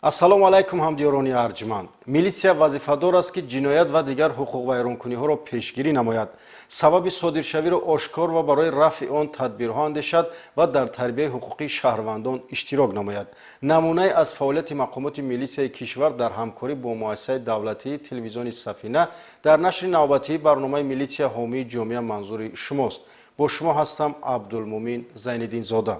ассалому алайкум ҳамдиёрони арҷманд. Милитсия вазифадор аст ки ҷиноят ва дигар ҳуқуқвайронкуниҳоро пешгирӣ намояд, сабаби содиршавиро ошкор ва барои рафъи он тадбирҳо андешад ва дар тарбияи ҳуқуқи шаҳрвандон иштирок намояд. намунае аз фаъолияти мақомоти милитсияи кишвар дар ҳамкорӣ бо муассисаи давлатии телевизиони Сафина дар нашри навбатии барномаи милитсия ҳомии ҷомеа манзури шумост. бо шумо ҳастам Абдулмумин Зайниддинзода.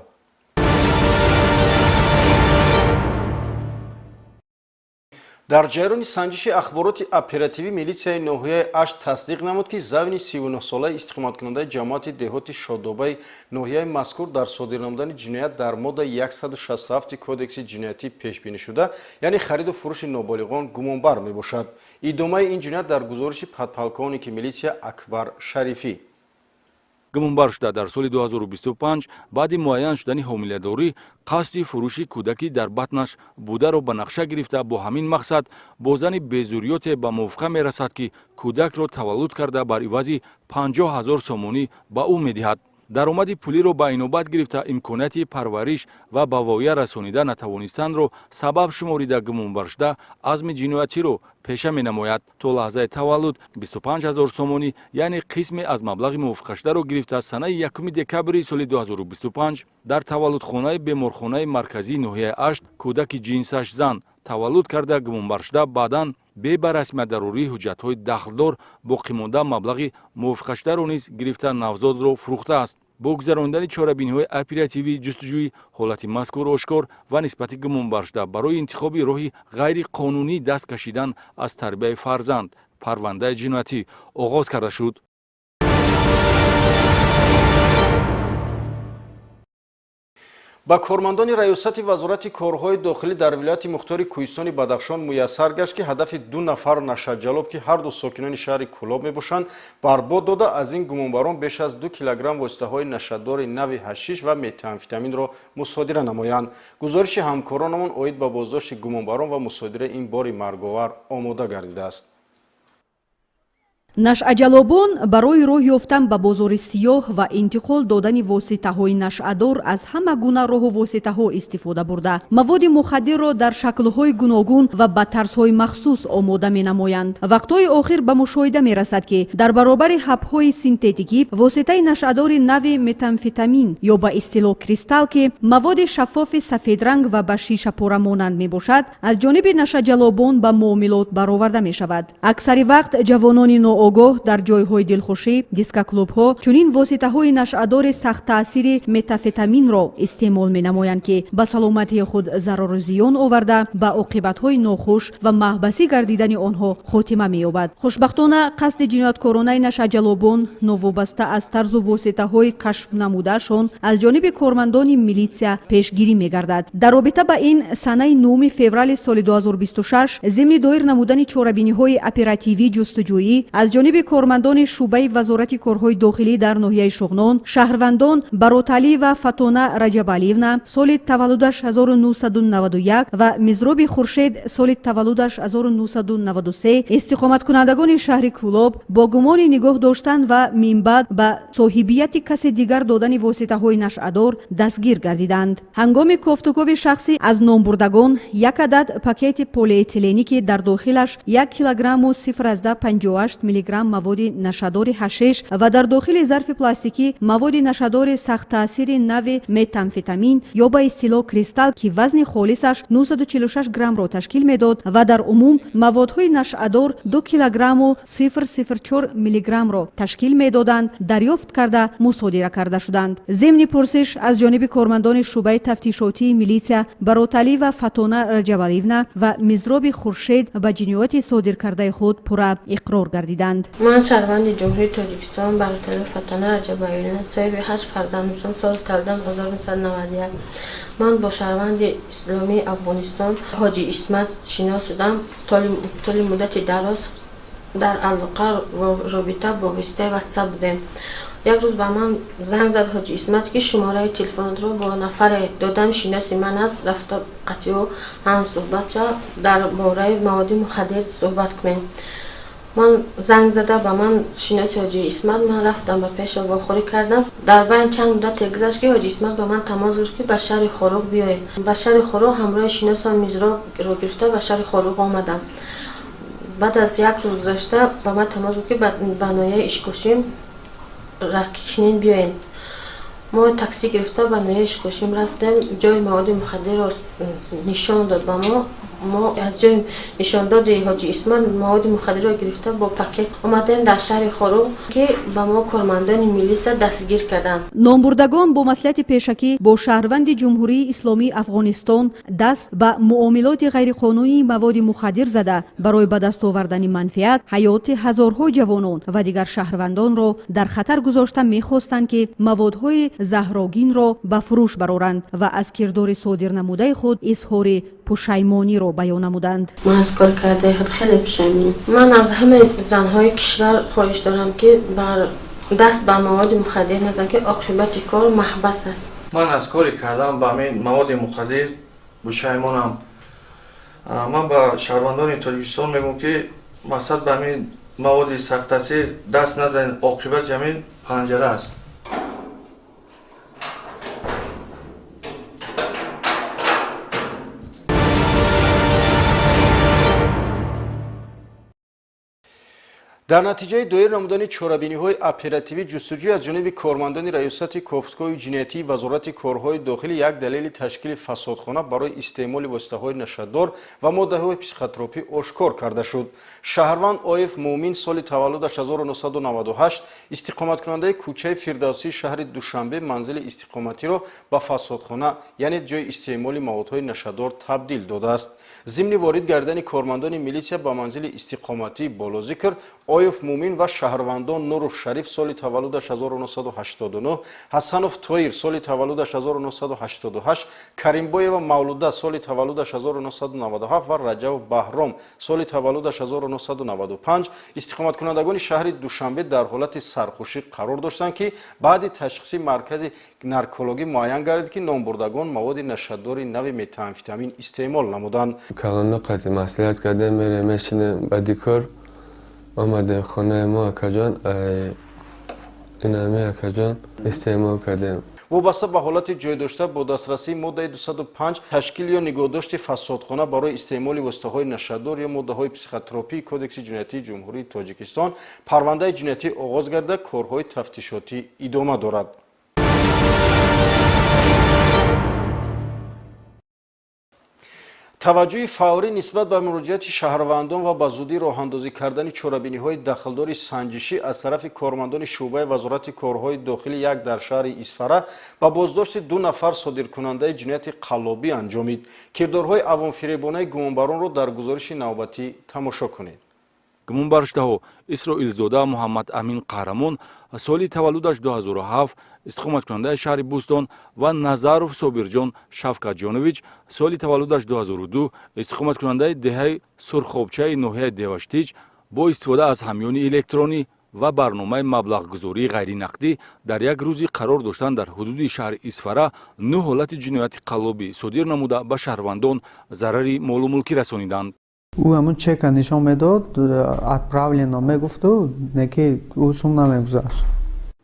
дар ҷараёни санҷиши ахбороти оперативӣ милитсияи ноҳияи Ашт тасдиқ намуд, ки завни 39-солаи истиқоматкунандаи ҷамоати деҳоти Шодобаи ноҳияи мазкур дар содир намудани ҷиноят дар моддаи 167 кодекси ҷиноятӣ пешбинӣ шуда, яъне хариду фурӯши ноболиғон гумонбар мебошад. идомаи ин ҷиноят дар гузориши подполковники милитсия Акбар Шарифӣ. гумонбар шуда дар соли 2025 баъди муайян шудани ҳомиладорӣ қасди фурӯши кӯдаки дар батнаш бударо ба нақша гирифта, бо ҳамин мақсад бо зани безурёте ба мувофиқа мерасад, ки кӯдакро таваллуд карда бар ивази 50 000 сомонӣ ба ӯ медиҳад. даромади пулиро ба инобат гирифта имконияти парвариш ва ба воя расонида натавонистанро сабаб шуморида гумонбаршуда азми ҷиноятиро пеша менамояд. то лаҳзаи таваллуд 25 000 сомонӣ, яъне қисме аз маблағи мувофиқашударо гирифта санаи 1 декабри соли 2025 дар таваллудхонаи беморхонаи марказии ноҳияи Ашт кӯдаки ҷинсаш зан таваллуд карда гумонбаршуда баъдан бе ба расмиятдарории ҳуҷҷатҳои дахлдор боқимонда маблағи мувофиқашударо низ гирифта навзодро фурӯхтааст. бо гузарондани чорабиниҳои оперативӣ ҷустуҷӯи ҳолати мазкур ошкор ва нисбати гумонбаршуда барои интихоби роҳи ғайриқонунӣ даст кашидан аз тарбияи фарзанд парвандаи ҷиноятӣ оғоз карда шуд. ба кормандони раёсати вазорати корҳои дохилӣ дар вилояти мухтори Кӯҳистони Бадахшон муяссар гашт, ки ҳадафи 2 нафар нашаҷалоб, ки ҳарду сокинони шаҳри Кӯлоб мебошанд, барбод дода аз ин гумонбарон беш аз 2 килограмм воситаҳои нашаддори нави ҳашиш ва метамфетаминро мусодира намоянд. гузориши ҳамкоронамон оид ба боздошти гумонбарон ва мусодираи ин бори марговар омода гардидааст. нашъаҷалобон барои роҳ ёфтан ба бозори сиёҳ ва интиқол додани воситаҳои нашъадор аз ҳама гуна роҳу воситаҳо истифода бурда, маводи мухаддирро дар шаклҳои гуногун ва ба тарзҳои махсус омода менамоянд. вақтҳои охир ба мушоҳида мерасад, ки дар баробари ҳабҳои синтетикӣ воситаи нашъадори нави метамфетамин ё ба истилоҳ кристалл, ки маводи шаффофи сафедранг ва ба шишапора монанд мебошад, аз ҷониби нашъаҷалобон ба муомилот бароварда мешавад. аксари вақт ҷавонони огоҳ дар ҷойҳои дилхушӣ, дискаклубҳо чунин воситаҳои нашъадори сахттаъсири метафетаминро истеъмол менамоянд, ки ба саломатии худ зарору зиён оварда ба оқибатҳои нохуш ва маҳбасӣ гардидани онҳо хотима меёбад. хушбахтона қасди ҷинояткоронаи нашъаҷалобон новобаста аз тарзу воситаҳои кашф намудаашон аз ҷониби кормандони милитсия пешгирӣ мегардад. дар робита ба ин санаи 9 феврали соли 2026 зимни доир намудани чорабиниҳои оперативӣ ҷустуҷӯӣ аз ҷониби кормандони шӯъбаи вазорати корҳои дохилӣ дар ноҳияи Шуғнон, шаҳрвандон Бароталӣ ва Фатона Раҷабалиевна соли таваллудаш 1991 ва Мизроби Хуршед соли таваллудаш 1993 истиқоматкунандагони шаҳри Кӯлоб бо гумони нигоҳ доштан ва минбаъд ба соҳибияти каси дигар додани воситаҳои нашъадор дастгир гардиданд. ҳангоми кофтукови шахсӣ аз номбурдагон як адад пакети полиэтиленӣ, ки дар дохилаш 1 килограмму 0,58 миллиграмм маводи нашадори ҳашиш ва дар дохили зарфи пластикӣ маводи нашадори сахттаъсири нави метамфетамин ё ба истилоҳ кристалл, ки вазни холисаш 946 граммро ташкил медод ва дар умум маводҳои нашъадор 2 килограмму 0,04 миллиграммро ташкил медоданд, дарёфт карда мусодира карда шуданд. зимни пурсиш аз ҷониби кормандони шӯъбаи тафтишотии милитсия Бароталӣ ва Фатона Раҷабалиевна ва Мизроби Хуршед ба ҷинояти содиркардаи худ пурра иқрор гардиданд. من شهروند جمهوری تاجیکستان برادر فتانه رجبیانی صاحب 8 فرزند سال تولدم 1991. من با شهروند اسلامی افغانستان حاجی اسمت شناس شدم. طول مدت دراز در علاقه و رابطه با واسطه واتساپ بودیم. یک روز به من زنگ زد حاجی اسمت که شماره تلفن رو با نفر دادم شناس من است، رفت قطعی هم صحبت شد در باره مواد مخدر صحبت کنیم. من زنگ زده به من شناس حاجی اسمت، من رفتم به پیش واخوری کردم. در بین چند مدت گذشت که حاجی اسمت به من تماس گرفت که به شهر خروق بیاید. به شهر خروق همراه شناس میزرا رو گرفته به شهر خروق آمدم. بعد از یک روز گذشته به من تماس گرفت که به نایه اشکوشیم رکشنین بیاین. ما تاکسی گرفته به نایه اشکوشیم رفتیم. جای مواد مخدر رو نشان داد به ما از جای نشان داد حاجی اسمت مواد مخدر رو گرفته با پاکت اومدیم در شهر خروق که به ما کارمندان میلیس دستگیر کردند. نامبردگان با مصلحت پیشکی با شهروند جمهوری اسلامی افغانستان دست به معاملات غیرقانونی مواد مخدر زده برای به دست آوردن منفعت حیات هزارها جوانان و دیگر شهروندان را در خطر گذاشته می‌خواستند که موادهای زهرآگین را به فروش برآورند و از کردار صادر نموده خود اظهار پشیمانی را بیان نمودند. من از کار کرده خود خیلی پشیمانم. من از همه زنهای کشور خواهش دارم که بر دست به مواد مخدر نزنند که عاقبت کار محبس است. من از کاری کردم به همین مواد مخدر پشیمانم. من به شهروندان تاجیکستان میگم که مقصد به همین مواد سخت تاثیر دست نزنید، عاقبت همین پنجره است. در نتیجه دایر نمودن چاره‌بینی‌های اپراتیوی جستجوی از جانب کارمندان ریاست کوفتگاه جنایتی وزارت کارهای داخلی یک دلیل تشکیل فسادخانه برای استعمال واسطه‌های نشادار و ماده‌های پسیخوتروپی آشکار کرده شد. شهروند عایف مومین سال تولدش 1998 استقامت کننده کوچه فردوسی شهر دوشنبه منزل استقامتی را به فسادخانه یعنی جای استعمال موادهای نشادار تبدیل داده است. ضمن وارد گردن کارمندان میلیسیا به منزل استقامتی بالاذکر عایف مومین و شهروندان نوروف شریف سال تولدش 1989، حسنوف طاهر سال تولدش 1988، کریمبای و مولوده سال تولدش 1997 و رجب بهرام سال تولدش 1995 استقامت کنندگان شهر دوشنبه در حالت سرخوشی قرار داشتند که بعد تشخیص مرکز نارکولوژی معین گردید که نامبردگان مواد نشادار نوع متامفتامین استعمال نمودند. کلان قطع مصلحت کرده میره میشینه بعدی کار آمده خانه ما اکاجان این همه اکاجان استعمال کردیم. وابسته به حالت جای داشته با دسترسی ماده 205 تشکیل یا نگهداشت فسادخانه برای استعمال واسطه‌های نشادار یا ماده‌های پسیخوتروپی کودکس جنایتی جمهوری تاجیکستان پرونده جنایتی آغاز گردیده کارهای تفتیشاتی ادامه دارد. توجه فوری نسبت به مراجعت شهروندان و به زودی راهاندازی کردن چاره‌بینی‌های دخلدار سنجشی از طرف کارمندان شعبه وزارت کارهای داخلی یک در شهر اسفره با بازداشت 2 نفر صادرکننده جنایت قلابی انجامید. کردارهای عوام‌فریبانه گمانبران را در گزارش نوبتی تماشا کنید. гумонбароштаҳо исроилзода муҳаммад амин қаҳрамон соли таваллудаш 2007 истиқоматкунандаи шаҳри бӯстон ва назаров собирҷон шавкатҷонович соли таваллудаш 2002 истиқоматкунандаи деҳаи сурхобчаи ноҳияи деваштич бо истифода аз ҳамёни электронӣ ва барномаи маблағгузории ғайринақдӣ дар як рӯзи қарор доштан дар ҳудуди шаҳри исфара 9 ҳолати ҷинояти қаллобӣ содир намуда ба шаҳрвандон зарари молу мулкӣ расониданд. او همون چک نشان میداد отправлено میگفت و نکی او سوم نمیگذاشت.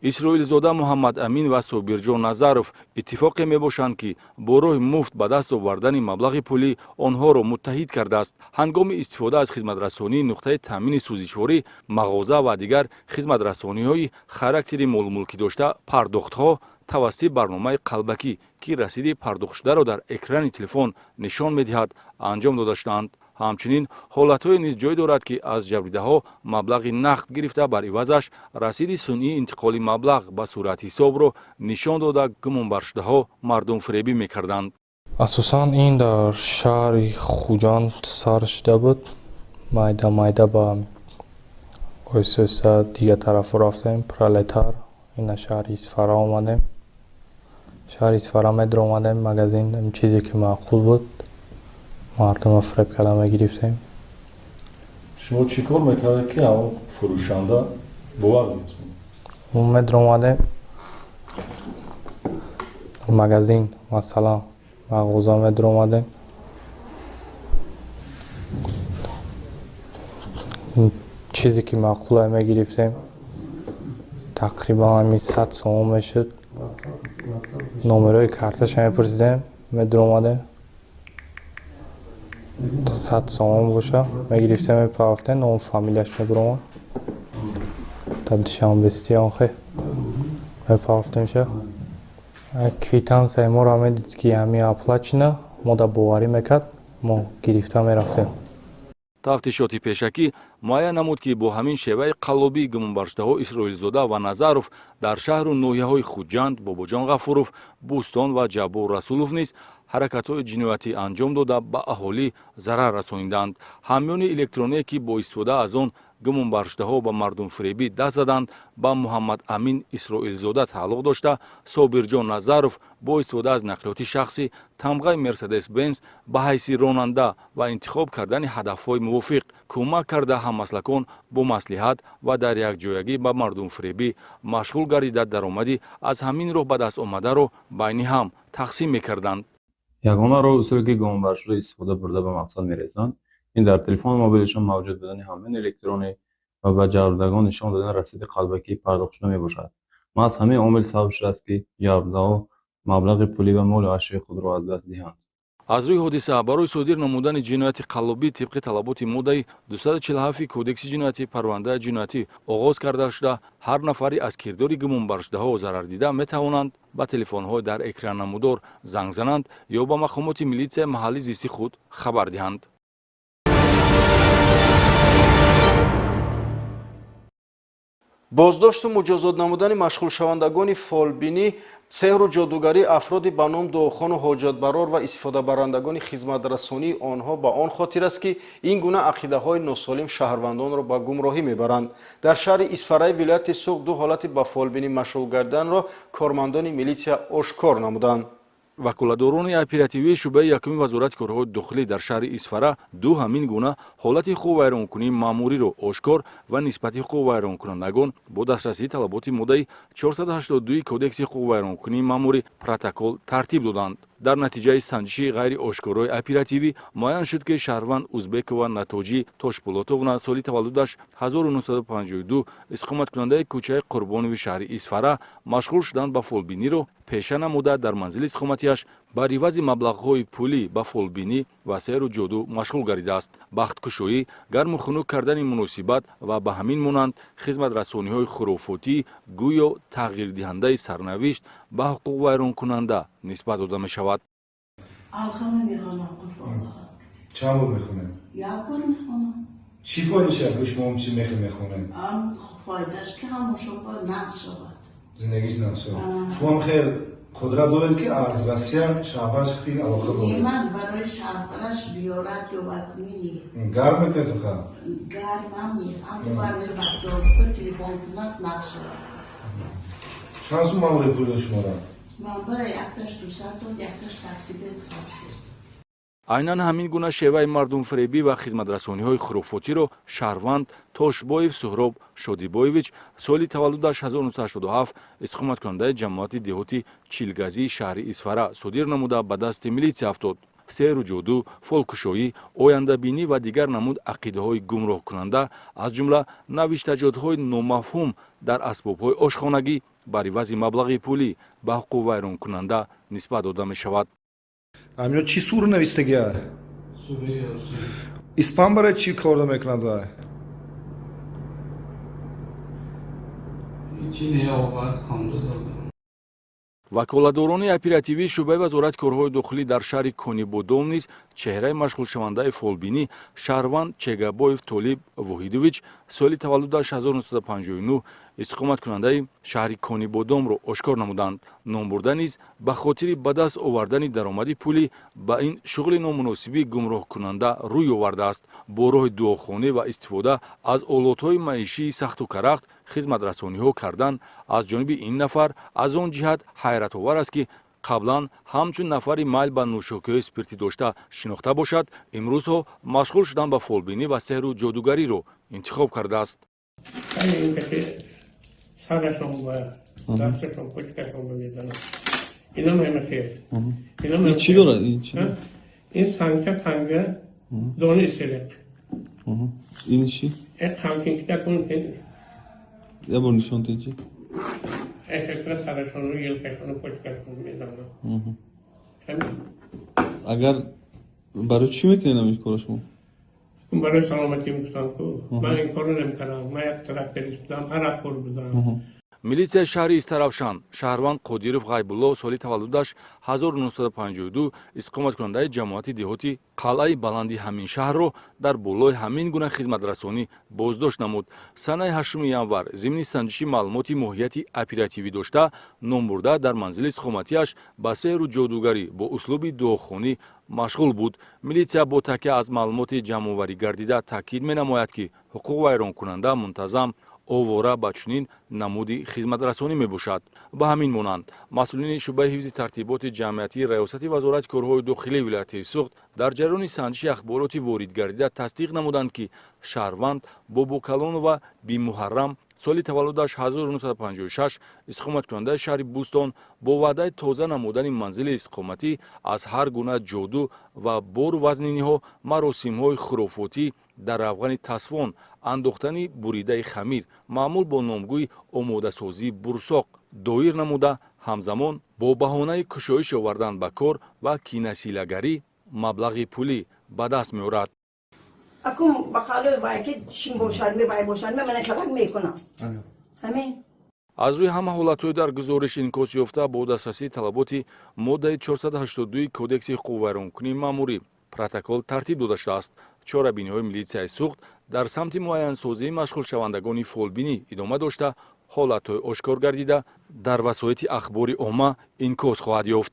исроилзода муҳаммад амин ва собирҷон назаров иттифоқе мебошанд ки бо роҳи муфт ба даст овардани маблағи пулӣ онҳоро муттаҳид кардааст. ҳангоми истифода аз хизматрасонии нуқтаи таъмини сӯзишворӣ мағоза ва дигар хизматрасониҳои характери молумулкӣ дошта пардохтҳо тавассути барномаи қалбакӣ ки расиди пардохтшударо дар экрани телефон нишон медиҳад анҷом дода шуданд. ҳамчунин ҳолатҳое низ ҷой дорад ки аз ҷабридаҳо маблағи нақд гирифта бар ивазаш расиди сунъии интиқоли маблағ ба сурати ҳисобро нишон дода гумонбаршудаҳо мардумфуребӣ мекарданд. асосан ин дар шаҳри хуҷанд сар шуда буд. майда ба оҳиста дигар тарафо рафтем пролетар ина шаҳри исфара омадем. шаҳри исфара медромадем магазин чизе ки маъқул буд مردم فریب کلمه گرفتیم. شما چی کار میکردید که همون فروشنده باور میکنید؟ اون مدر اومده مگزین مثلا مغازه مدر اومده چیزی که معقوله میگرفتیم تقریبا همین 100 سوم میشد. نمرای کارتش میپرسیدیم میدر اومده 100 سوم باشه میگرفتیم میپرفتیم اون فامیلیش میدر اومد تبدیشم بستی آنخه میپرفتیم شه کویتانس ما را میدید که همین اپلاچینه ما دا باوری میکرد ما گرفته میرفتیم. тафтишоти пешакӣ муайян намуд ки бо ҳамин шеваи қаллобии гумонбаршудаҳо исроилзода ва назаров дар шаҳру ноҳияҳои хуҷанд бобоҷон ғафуров бӯстон ва ҷаббор расулов низ ҳаракатҳои ҷиноятӣ анҷом дода ба аҳолӣ зарар расонидаанд. ҳамёни электроние ки бо истифода аз он гумонбаршудаҳо ба мардумфиребӣ даст заданд ба муҳаммад амин исроилзода тааллуқ дошта собирҷон назаров бо истифода аз нақлиёти шахсӣ тамғаи мерседес бенз ба ҳайси ронанда ва интихоб кардани ҳадафҳои мувофиқ кӯмак карда ҳаммаслакон бо маслиҳат ва дар якҷоягӣ ба мардумфиребӣ машғул гардида даромади аз ҳамин роҳ ба даст омадаро байни ҳам тақсим мекарданд. ягона роҳ усуле ки гумонбаршуда истифода бурда ба мақсад мерасанд ин дар телефони мобилишон мавҷуд будани ҳамин электронӣ ва ба ҷавбдагон нишон додани расиди қалбакии пардохтшуда мебошад. маҳз ҳамин омил сабаб шудааст ки ҷавбдаҳо маблағи пулӣ ва моли ашёи худро аз даст диҳанд. аз рӯи ҳодиса барои содир намудани ҷинояти қаллобӣ тибқи талаботи моддаи 247 кодекси ҷиноятӣ парвандаи ҷиноятӣ оғоз карда шуда ҳар нафаре аз кирдори гумонбаршудаҳо зарардида метавонанд ба телефонҳои дар экраннамудор занг зананд ё ба мақомоти милитсияи маҳаллӣ зисти худ хабар диҳанд. боздошту муҷозот намудани машғулшавандагони фолбинӣ сеҳру ҷодугарӣ афроди ба ном дуохону ҳоҷатбарор ва истифодабарандагони хизматрасонии онҳо ба он хотир аст ки ин гуна ақидаҳои носолим шаҳрвандонро ба гумроҳӣ мебаранд. дар шаҳри исфараи вилояти суғ ду ҳолати ба фолбинӣ машғул гарданро кормандони милитсия ошкор намуданд. ваколадорони оперативии шӯъбаи якуми вазорати корҳои дохилӣ дар шаҳри исфара ду ҳамин гуна ҳолати ҳуқуқвайронкунии маъмуриро ошкор ва нисбати ҳуқуқвайронкунандагон бо дастрасии талаботи моддаи 482 кодекси ҳуқуқвайронкунии маъмурӣ протокол тартиб доданд. дар натиҷаи санҷиши ғайриошкорои оперативӣ муайян шуд ки шаҳрванд узбекова натоҷӣ тошпулотовна соли таваллудаш 1952 иқоматкунандаи кӯчаи қурбонови шаҳри исфара машғул шуданд ба фолбиниро пеша намуда дар манзили иқоматиаш ба ривази маблағҳои пулӣ ба фолбинӣ ва сеҳру ҷоду машғул гардидааст. бахткушоӣ гарму хунук кардани муносибат ва ба ҳамин монанд хизматрасониҳои хурофотӣ гӯё тағйирдиҳандаи сарнавишт ба ҳуқуқвайронкунанда нисбат дода мешавад. چند بار میخونم؟ یک بار میخونم. چی فایده‌شه که شما چی میخونم؟ فایدهش که همون نقص شود. زندگیش نقص شود. شما خیلی قدرت دارید که از روسیه شهرش خیلی علاقه دارید. من برای شهرش بیارت یا بکنی. گرم میکنه تو خواهم؟ گرم هم نیست. اما برای بچه‌ها که تلفن کنند نقص شود. چند سو ماموری پول شما را؟ من برای یکتاش 200 تا یکتاش تاکسی حساب شد. айнан ҳамин гуна шеваи мардумфиребӣ ва хизматрасониҳои хурофотиро шаҳрванд тошбоев суҳроб шодибоевич соли таваллудаш 1987 иқоматкунандаи ҷамоати деҳоти чилгазии шаҳри исфара содир намуда ба дасти милитсия афтод. сеҳру ҷоду, фолкушоӣ, ояндабинӣ ва дигар намуд ақидаҳои гумроҳкунанда аз ҷумла навиштаҷотҳои номафҳум дар асбобҳои ошхонагӣ ба ривази маблағи пулӣ ба ҳуқуқвайронкунанда нисбат дода мешавад. همینو چی سور نویستگیه؟ اسپان برای چی کار میکنند وای؟ چی نه آورد خانده داده. ваколадорони оперативии шӯъбаи вазорати корҳои дохилӣ дар шаҳри конибодом низ чеҳраи машғулшавандаи фолбинӣ шаҳрванд чегабоев толиб воҳидович соли таваллудаш 1959 иқоматкунандаи шаҳри конибодомро ошкор намуданд. номбурда низ ба хотири ба даст овардани даромади пулӣ ба ин шуғли номуносибӣ гумроҳкунанда рӯй овардааст. бо роҳи дуохонӣ ва истифода аз олотҳои маишии сахту карахт хизматрасониҳо кардан аз ҷониби ин нафар аз он ҷиҳат ҳайратовар аст ки қаблан ҳамчун нафари майл ба нӯшокиҳои спиртӣ дошта шинохта бошад имрӯзҳо машғул шудан ба фолбинӣ ва сеҳру ҷодугариро интихоб кардааст. چی دارد این؟ این سنگه تنگه دانه اسکلت. این چی؟ एक همچین که تکون کنید یه بار نشان تیجی اشکر سرشون رو یلکشون رو پشکشون میدونم اگر برای چی میکنی نمیش کار شما؟ برای سلامتی میکنم که من این کار رو نمیکنم من یک ترکتریست بودم هر افور بودم милитсияи шаҳри Истаравшан Шаҳрванд Қодиров Ғайбулло соли таваллудаш 1952 иstiqomatkунандаи ҷамоати деҳоти қалъаи баланди ҳамин шаҳрро дар болои ҳамин гуна хизматрасонӣ боздошт намуд. Санаи 8 январ зимни санҷиши маълумоти моҳияти оперативӣ дошта ном бурда дар манзили иstiqоматиаш ба сейру ҷодугарӣ бо услуби дуохонӣ машғул буд. Милитсия бо такя аз маълумоти ҷамъоварӣ гардида таъкид менамояд ки ҳуқуқ вайронкунанда мунтазам овора ба чунин намуди хизматрасонӣ мебошад. Ба ҳамин монанд масъулини шуъбаи ҳифзи тартиботи ҷамъиятии раёсати вазорати корҳои дохилии вилояти Суғд дар ҷараёни санҷиши ахбороти ворид гардида тасдиқ намуданд ки Шаҳрванд Бобокалонова Бимуҳаррам соли таваллудаш 1956 иstiqomatkунандаи шаҳри Бӯстон бо ваъдаи тоза намудани манзили иstiqоматӣ аз ҳар гуна ҷоду ва бору вазниниҳо, маросимҳои хурофотӣ дар равғани тасвон, андохтани буридаи хамир, маъмул бо номгӯи омодасозии бурсоқ доир намуда, ҳамзамон бо баҳонаи кушоиш овардан ба кор ва киносилагарӣ маблағи пулӣ ба даст меорад. اکم بخاله وای که چیم باشد می باشد من خبر میکنم همین аз рӯи ҳама ҳолатҳои дар гузориш инъикос ёфта бо дастрасии талаботи моддаи 482 кодекси ҳуқуқвайронкунии маъмурӣ протокол тартиб дода шудааст. чорабиниҳои милитсияи Суғд дар самти муайянсозии машғулшавандагони фолбинӣ идома дошта ҳолатҳои ошкор гардида дар васоити ахбори омма инъикос хоҳад ёфт.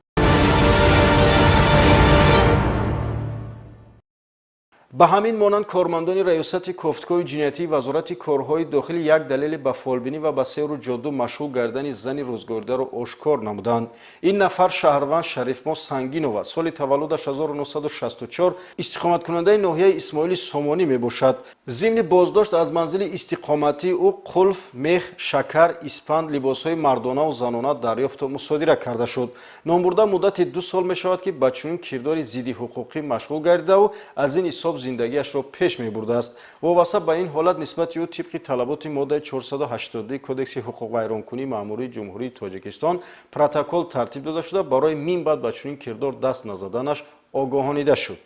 ба ҳамин монанд кормандони раёсати кофткои ҷиноятии вазорати корҳои дохилӣ як далели ба фолбинӣ ва ба сейру ҷоду машғул гардани зани рӯзгордаро ошкор намуданд. Ин нафар Шаҳрванд Шарифмо Сангинова соли таваллудаш 1964 истиқоматкунандаи ноҳияи Исмоили Сомонӣ мебошад. зимни боздошт аз манзили истиқоматии ӯ қулф, мех, шакар, испанд, либосҳои мардонаву занона дарёфту мусодира карда шуд. Номбурда муддати 2 сол мешавад ки ба чунин кирдори зидди ҳуқуқӣ машғул гардидаву аз ин ҳисоб зиндагиашро пеш мебурдааст. вобаста ба ин ҳолат нисбати ӯ тибқи талаботи моддаи 482 кодекси ҳуқуқвайронкунии маъмурии ҷумҳурии Тоҷикистон протокол тартиб дода шуда барои минбаъд ба чунин кирдор даст назаданаш огоҳонида шуд.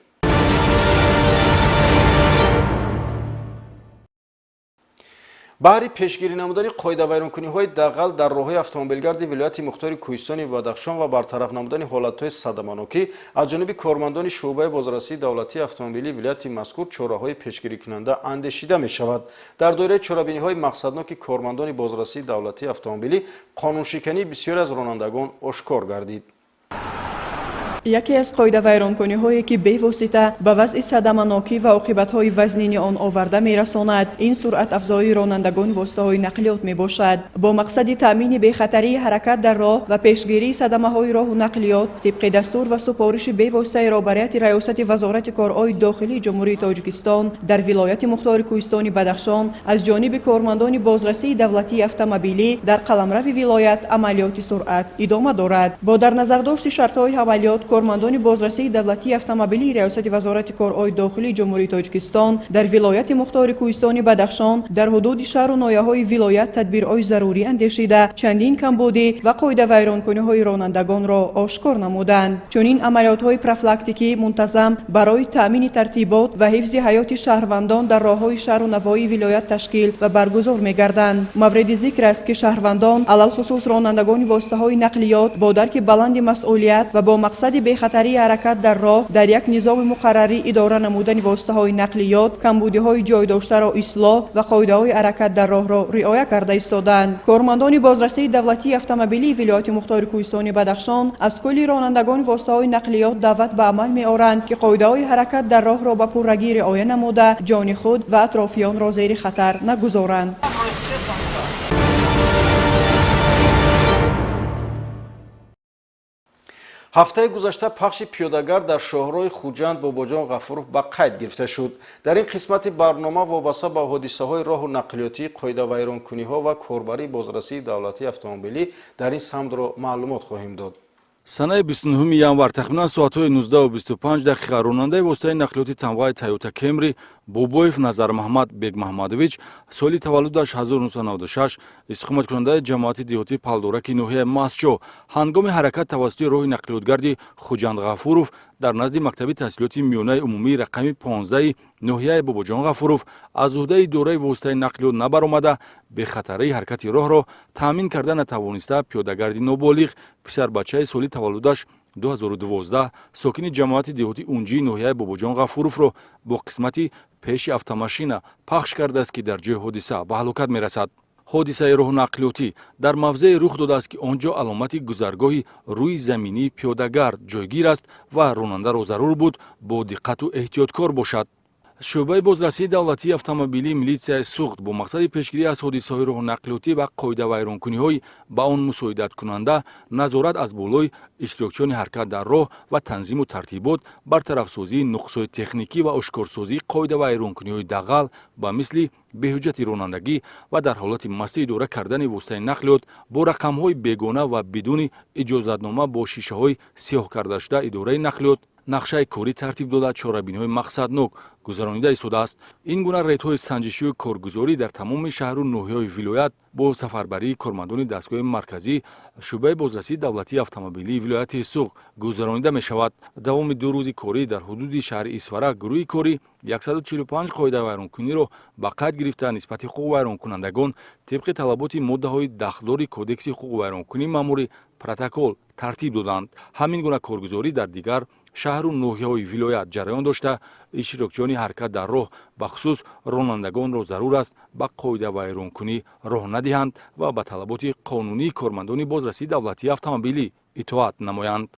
баҳри пешгирӣ намудани қоидавайронкуниҳои дағал дар роҳҳои автомобилгарди вилояти мухтори Кӯҳистони Бадахшон ва бартараф намудани ҳолатҳои садаманокӣ аз ҷониби кормандони шуъбаи бозрасии давлатии автомобилии вилояти мазкур чораҳои пешгирикунанда андешида мешавад. дар доираи чорабиниҳои мақсадноки кормандони бозрасии давлатии автомобилӣ қонуншикании бисёре аз ронандагон ошкор гардид. яке аз қоидавайронкуниҳое ки бевосита ба вазъи садаманокӣ ва оқибатҳои вазнини он оварда мерасонад ин суръатафзоии ронандагони воситаҳои нақлиёт мебошад. бо мақсади таъмини бехатарии ҳаракат дар роҳ ва пешгирии садамаҳои роҳу нақлиёт тибқи дастур ва супориши бевоситаи роҳбарияти раёсати вазорати корҳои дохилии ҷумҳурии Тоҷикистон дар вилояти мухтори Кӯҳистони Бадахшон аз ҷониби кормандони бозрасии давлатии автомобилӣ дар қаламрави вилоят амалиёти суръат идома дорад. бо дар назардошти шартҳои амалиёт кормандони бозрасии давлатии автомобилии раёсати вазорати корҳои дохилии ҷумҳурии Тоҷикистон дар вилояти мухтори Кӯҳистони Бадахшон дар ҳудуди шаҳру ноҳияҳои вилоят тадбирҳои зарурӣ андешида чандин камбудӣ ва қоидавайронкуниҳои ронандагонро ошкор намуданд. чунин амалиётҳои профилактикӣ мунтазам барои таъмини тартибот ва ҳифзи ҳаёти шаҳрвандон дар роҳҳои шаҳру навоии вилоят ташкил ва баргузор мегарданд. мавриди зикр аст ки шаҳрвандон алалхусус ронандагони воситаҳои нақлиёт бо дарки баланди масъулият ва бо мақсади бехатарии ҳаракат дар роҳ дар як низоми муқаррарӣ идора намудани воситаҳои нақлиёт камбудиҳои ҷойдоштаро ислоҳ ва қоидаҳои ҳаракат дар роҳро риоя карда истоданд. кормандони бозрасии давлатии автомобилии вилояти мухтори Кӯҳистони Бадахшон аз кулли ронандагони воситаҳои нақлиёт даъват ба амал меоранд ки қоидаҳои ҳаракат дар роҳро ба пуррагӣ риоя намуда ҷони худ ва атрофиёнро зери хатар нагузоранд. ҳафтаи гузашта пахши пиёдагард дар шоҳроҳи Хуҷанд Бобоҷон Ғафуров ба қайд гирифта шуд. дар ин қисмати барнома вобаста ба ҳодисаҳои роҳу нақлиётӣ, қоидавайронкуниҳо ва корбарии бозрасии давлатии автомобилӣ дар ин самтро маълумот хоҳем дод. санаи 29 январ тахминан соатҳои 19:25 ронандаи воситаи нақлиёти тамғаи Toyota Camry бобоев Назар Маҳмад Бегмаҳмадович соли таваллудаш 1996 истиқоматкунандаи ҷамоати деҳотии Палдораки ноҳияи Масчо ҳангоми ҳаракат тавассути роҳи нақлиётгарди Хуҷанд Ғафуров дар назди Мактаби таҳсилоти миёнаи умумии рақами 15 ноҳияи Бобоҷон Ғафуров аз уҳдаи идораи воситаи нақлиёт набаромада бехатарии ҳаракати роҳро таъмин карда натавониста пиёдагарди ноболиғ писарбачаи соли таваллудаш 2012 сокини ҷамоати деҳоти унҷии ноҳияи Бобоҷон Ғафуровро бо қисмати пеши автомашина пахш кардааст ки дар ҷои ҳодиса ба ҳалокат мерасад. ҳодисаи роҳнақлиётӣ дар мавзеъе рух додааст ки он ҷо аломати гузаргоҳи рӯи заминии пиёдагард ҷойгир аст ва ронандаро зарур буд бо диққату эҳтиёткор бошад. шӯъбаи бозрасии давлатии автомобилии милитсияи суғд бо мақсади пешгирӣ аз ҳодисаҳои роҳнақлиётӣ ва қоидавайронкуниҳои ба он мусоидаткунанда назорат аз болои иштирокчиёни ҳаракат дар роҳ ва танзиму тартибот бартарафсозии нуқсҳои техникӣ ва ошкорсозии қоидавайронкуниҳои дағал ба мисли беҳуҷҷати ронандагӣ ва дар ҳолати мастӣ идора кардани воситаи нақлиёт бо рақамҳои бегона ва бидуни иҷозатнома бо шишаҳои сиёҳкардашуда идораи нақлиёт нақшаи корӣ тартиб дода чорабиниҳои мақсаднок гузаронида истодааст. Ин гуна рейдҳои санҷишию коргузорӣ дар тамоми шаҳру ноҳияҳои вилоят бо сафарбарии кормандони дастгоҳи марказӣ шӯъбаи бозрасии давлатии автомобилии вилояти Суғд гузаронида мешавад. Давоми 2 рӯзи корӣ дар ҳудуди шаҳри Исфара гурӯҳи корӣ 145 қоидавайронкуниро ба қайд гирифта нисбати ҳуқуқвайронкунандагон тибқи талаботи моддаҳои дахдори кодекси ҳуқуқвайронкунии маъмурӣ протокол тартиб доданд. Ҳамин гуна коргузорӣ дар дигар шаҳру ноҳияҳои вилоят ҷараён дошта иштирокчиёни ҳаракат дар роҳ бахусус ронандагонро зарур аст ба қоидавайронкунӣ роҳ надиҳанд ва ба талаботи қонунии кормандони бозрасии давлатии автомобилӣ итоат намоянд.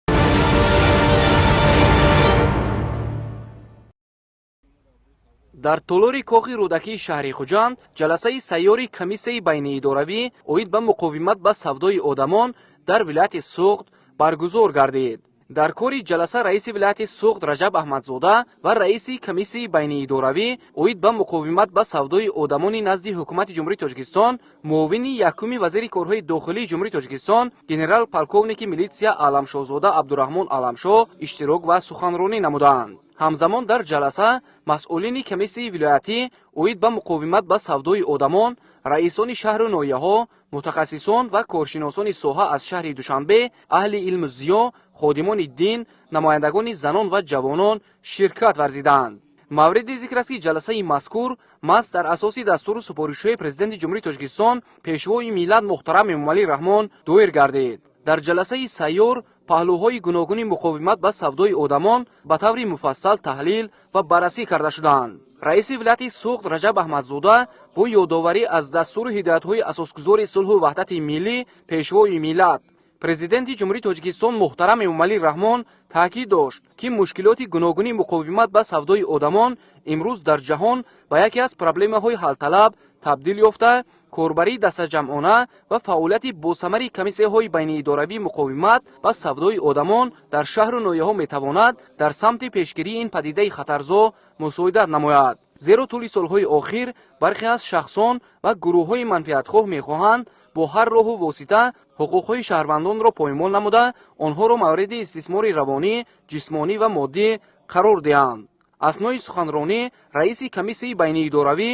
дар толори коғи рӯдакии шаҳри Хуҷанд ҷаласаи сайёри комиссияи байниидоравӣ оид ба муқовимат ба савдои одамон дар вилояти Суғд баргузор гардид. дар кори ҷаласа раиси вилояти Суғд Раҷаб Аҳмадзода ва раиси комиссияи байниидоравӣ оид ба муқовимат ба савдои одамони назди ҳукумати ҷумҳурии Тоҷикистон муовини якуми вазири корҳои дохилии ҷумҳурии Тоҷикистон генерал полковники милитсия Аламшозода Абдураҳмон Аламшо иштирок ва суханронӣ намуданд. ҳамзамон дар ҷаласа масъулини комиссияи вилоятӣ оид ба муқовимат ба савдои одамон, раисони шаҳру ноҳияҳо, мутахассисон ва коршиносони соҳа аз шаҳри Душанбе, аҳли илму зиё, ходимони дин, намояндагони занон ва ҷавонон ширкат варзиданд. мавриди зикр аст ки ҷаласаи мазкур маст дар асоси дастуру супоришҳои президенти ҷумҳурии Тоҷикистон пешвои миллат муҳтарам Эмомалӣ Раҳмон доир гардид. дар ҷаласаи сайёр паҳлӯҳои гуногуни муқовимат ба савдои одамон ба таври муфассал таҳлил ва баррасӣ карда шуданд. раиси вилояти Суғд Раҷаб Аҳмадзода бо ёдоварӣ аз дастуру ҳидоятҳои асосгузори сулҳу ваҳдати миллӣ пешвои миллат президенти ҷумҳурии Тоҷикистон муҳтарам Эмомалӣ Раҳмон таъкид дошт ки мушкилоти гуногуни муқовимат ба савдои одамон имрӯз дар ҷаҳон ба яке аз проблемаҳои ҳалталаб табдил ёфта, корбарии дастаҷамъона ва фаъолияти босамари комиссияҳои байниидоравии муқовимат ба савдои одамон дар шаҳру ноҳияҳо метавонад дар самти пешгирии ин падидаи хатарзо мусоидат намояд. зеро тӯли солҳои охир бархе аз шахсон ва гурӯҳҳои манфиатхоҳ мехоҳанд бо ҳар роҳу восита ҳуқуқҳои шаҳрвандонро поймол намуда, онҳоро мавриди истисмори равонӣ, ҷисмонӣ ва моддӣ қарор диҳанд. аснои суханронӣ раиси комиссияи байниидоравӣ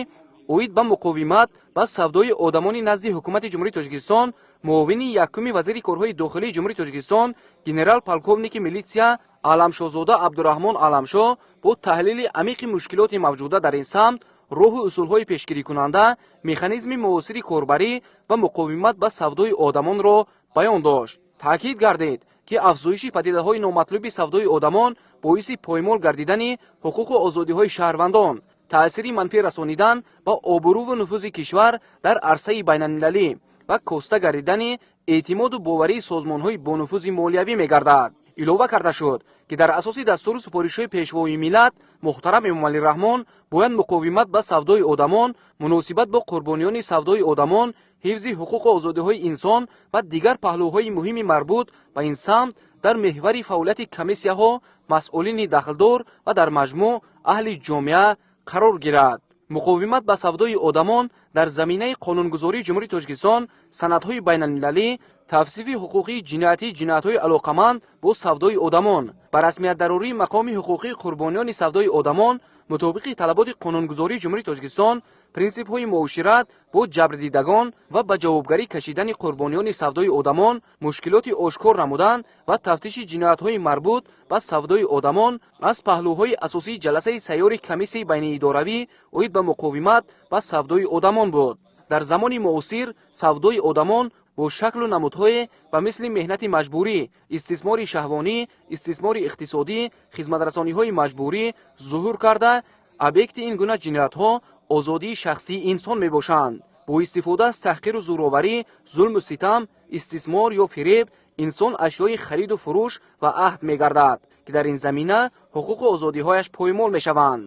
оид ба муқовимат ба савдои одамони назди ҳукумати ҷумҳурии Тоҷикистон муовини якуми вазири корҳои дохилии ҷумҳурии Тоҷикистон генерал полковники милитсия Аламшозода Абдураҳмон Аламшо бо таҳлили амиқи мушкилоти мавҷуда дар ин самт роҳу усулҳои пешгирикунанда механизми муосири корбарӣ ва муқовимат ба савдои одамонро баён дошт. таъкид гардид ки афзоиши падидаҳои номатлуби савдои одамон боиси поймол гардидани ҳуқуқу озодиҳои шаҳрвандон, таъсири манфӣ расонидан ба обрӯву нуфузи кишвар дар арсаи байналмилалӣ ва коста гардидани эътимоду боварии созмонҳои бонуфузи молиявӣ мегардад. илова карда шуд ки дар асоси дастуру супоришҳои пешвои миллат муҳтарам Эмомалӣ Раҳмон бояд муқовимат ба савдои одамон, муносибат бо қурбониёни савдои одамон, ҳифзи ҳуқуқу озодиҳои инсон ва дигар паҳлӯҳои муҳими марбут ба ин самт дар меҳвари фаъолияти комиссияҳо, масъулини дахлдор ва дар маҷмӯъ аҳли ҷомеа қарор гирад. муқовимат ба савдои одамон дар заминаи қонунгузории ҷумҳурии Тоҷикистон, санадҳои байналмилалӣ, тавсифи ҳуқуқии ҷиноятии ҷиноятҳои алоқаманд бо савдои одамон, ба расмиятдарории мақоми ҳуқуқии қурбониёни савдои одамон, мутобиқи талаботи қонунгузории ҷумҳурии тоҷикистон принсипҳои муошират бо ҷабрдидагон ва ба ҷавобгарӣ кашидани қурбониёни савдои одамон мушкилоти ошкор намудан ва тафтиши ҷиноятҳои марбут ба савдои одамон аз паҳлӯҳои асосии ҷаласаи сайёри комиссияи байниидоравӣ оид ба муқовимат ба савдои одамон буд. дар замони муосир савдои одамон бо шаклу намудҳое ба мисли меҳнати маҷбурӣ, истисмори шаҳвонӣ, истисмори иқтисодӣ, хизматрасониҳои маҷбурӣ зуҳур карда, объекти ин гуна ҷиноятҳо озодии шахсии инсон мебошанд. бо истифода аз таҳқиру зӯроварӣ, зулму ситам, истисмор ё фиреб инсон ашёи хариду фурӯш ва аҳд мегардад, ки дар ин замина ҳуқуқу озодиҳояш поймол мешаванд.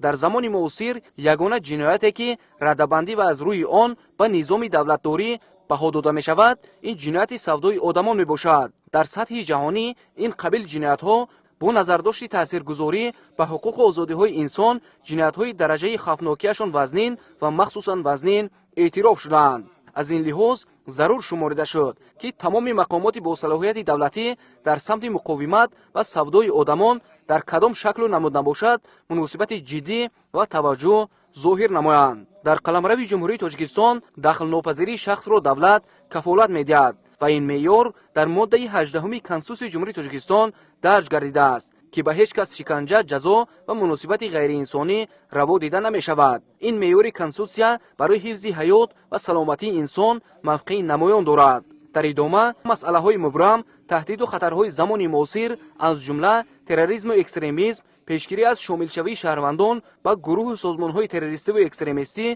дар замони муосир ягона ҷинояте ки раддабандӣ ва аз рӯи он ба низоми давлатдорӣ баҳо дода мешавад, ин ҷинояти савдои одамон мебошад. дар сатҳи ҷаҳонӣ ин қабил ҷиноятҳо бо назардошти таъсиргузорӣ ба ҳуқуқу озодиҳои инсон ҷиноятҳои дараҷаи хавфнокиашон вазнин ва махсусан вазнин эътироф шуданд. аз ин лиҳоз зарур шуморида шуд ки тамоми мақомоти босалоҳияти давлатӣ дар самти муқовимат ва савдои одамон дар кадом шаклу намуд набошад муносибати ҷиддӣ ва таваҷҷӯҳ зоҳир намоянд. дар қаламрави ҷумҳурии тоҷикистон дахлнопазирии шахсро давлат кафолат медиҳад ва ин меъёр дар моддаи 18 Конститутсияи ҷумҳурии Тоҷикистон дарҷ гардидааст ки ба ҳеҷ кас шиканҷа, ҷазо ва муносибати ғайриинсонӣ раво дида намешавад. ин меъёри Конститутсия барои ҳифзи ҳаёт ва саломатии инсон мавқеи намоён дорад. дар идома масъалаҳои мубрам, таҳдиду хатарҳои замони муосир аз ҷумла терроризму экстремизм, пешгирӣ аз шомилшавии шаҳрвандон ба гурӯҳу созмонҳои террористиву экстремистӣ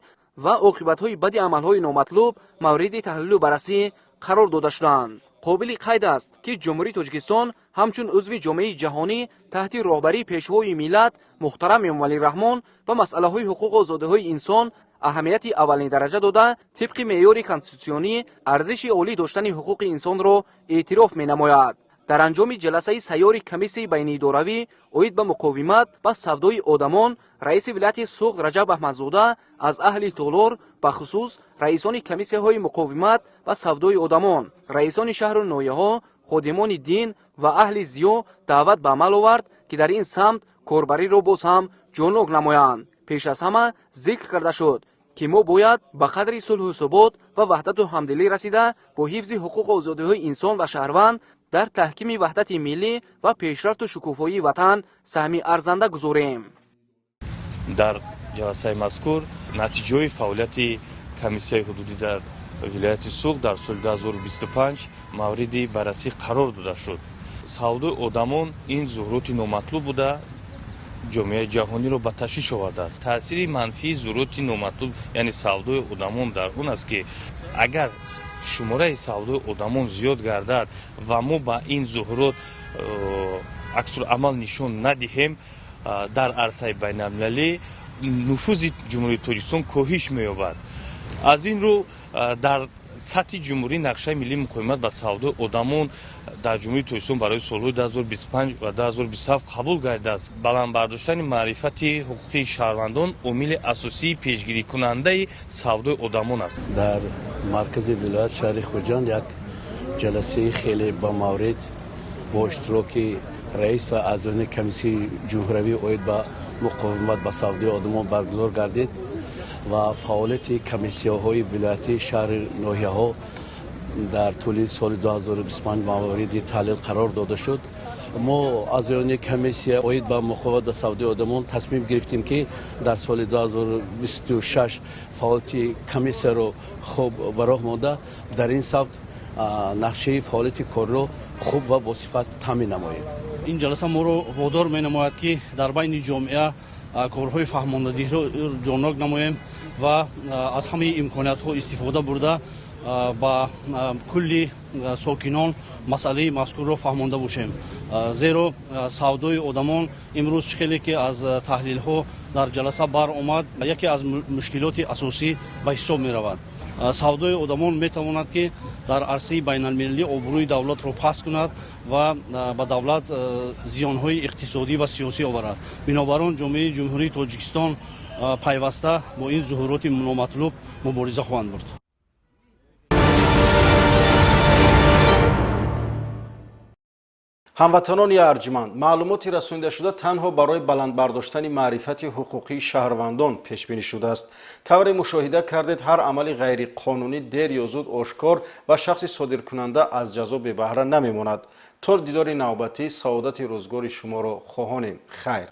ва оқибатҳои бади амалҳои номатлуб мавриди таҳлилу баррасӣ қарор дода шуданд. қобили қайд аст ки ҷумҳурии Тоҷикистон ҳамчун узви ҷомеаи ҷаҳонӣ таҳти роҳбарии пешвои миллат муҳтарам Эмомалӣ Раҳмон ба масъалаҳои ҳуқуқу озодиҳои инсон аҳамияти аввалин дараҷа дода, тибқи меъёри конститутсионӣ арзиши олӣ доштани ҳуқуқи инсонро эътироф менамояд. дар анҷоми ҷаласаи сайёри комиссияи байниидоравӣ оид ба муқовимат ба савдои одамон раиси вилояти Суғд Раҷаб Аҳмадзода аз аҳли Толор ба хусус раисони комиссияҳои муқовимат ба савдои одамон, раисони шаҳру ноҳияҳо, ходимони дин ва аҳли зиё даъват ба амал овард ки дар ин самт корбариро боз ҳам ҷонок намоянд. пеш аз ҳама зикр карда шуд ки мо бояд ба қадри сулҳу субот ва ваҳдату ҳамдилӣ расида бо ҳифзи ҳуқуқу озодиҳои инсон ва шаҳрванд дар таҳкими ваҳдати миллӣ ва пешрафту шукуфоии ватан саҳми арзанда гузорем. дар ҷаласаи мазкур натиҷаи фаъолияти комиссияи ҳудудӣ дар вилояти Суғд дар соли 2025 мавриди баррасӣ қарор дода шуд. савдои одамон ин зуҳуроти номатлуб буда ҷомеаи ҷаҳониро ба ташвиш овардааст. таъсири манфии зуҳуроти номатлуб яъне савдои одамон дар он аст ки агар шумораи савдои одамон зиёд гардад ва мо ба ин зуҳурот аксуламал нишон надиҳем, дар арсаи байналмилалӣ нуфузи ҷумҳурии Тоҷикистон коҳиш меёбад. аз ин рӯ дар сатҳи ҷумҳурӣ нақшаи миллии муқовимат ба савдои одамон дар ҷумҳурии Тоҷикистон барои солҳои 2025 ва 2027 қабул гардидааст. баландбардоштани маърифати ҳуқуқи шаҳрвандон омили асосии пешгирикунандаи савдои одамон аст. дар маркази вилоят шаҳри Хурҷанд як ҷаласаи хеле бамаврид бо иштироки раис ва аъзони комиссияи ҷумҳуравӣ оид ба муқовимат ба савдои одамон баргузор гардид ва фаъолияти комиссияҳои вилоятӣ шаҳри ноҳияҳо дар тӯли соли 2025 мавриди таҳлил қарор дода шуд. мо аъзоёни комиссия оид ба муқовимат ба савдои одамон тасмим гирифтем ки дар соли 2026 фаъолияти комиссияро хуб ба роҳ монда дар ин сабт нақшаи фаъолияти корро хуб ва босифат таъмин намоем. ин ҷаласа моро водор менамояд ки дар байни ҷомеа корҳои фаҳмондадиҳро ҷонок намоем ва аз ҳамаи имкониятҳо истифода бурда ба кулли сокинон масъалаи мазкурро фаҳмонда бошем. зеро савдои одамон имрӯз чӣ хеле ки аз таҳлилҳо дар ҷаласа баромад яке аз мушкилоти асосӣ ба ҳисоб меравад. савдои одамон метавонад ки дар арсаи байналмилалӣ обрӯи давлатро паст кунад ва ба давлат зиёнҳои иқтисодӣ ва сиёсӣ оварад. бинобар он ҷомеаи ҷумҳурии Тоҷикистон пайваста бо ин зуҳуроти номатлуб мубориза хоҳанд бурд. ҳамватанони арҷманд, маълумоти расонида шуда танҳо барои баландбардоштани маърифати ҳуқуқии шаҳрвандон пешбинӣ шудааст. тавре мушоҳида кардед ҳар амали ғайриқонунӣ дер ё зуд ошкор ва шахси содиркунанда аз ҷазо бебаҳра намемонад. то дидори навбатӣ саодати рӯзгори шуморо хоҳонем. хайр.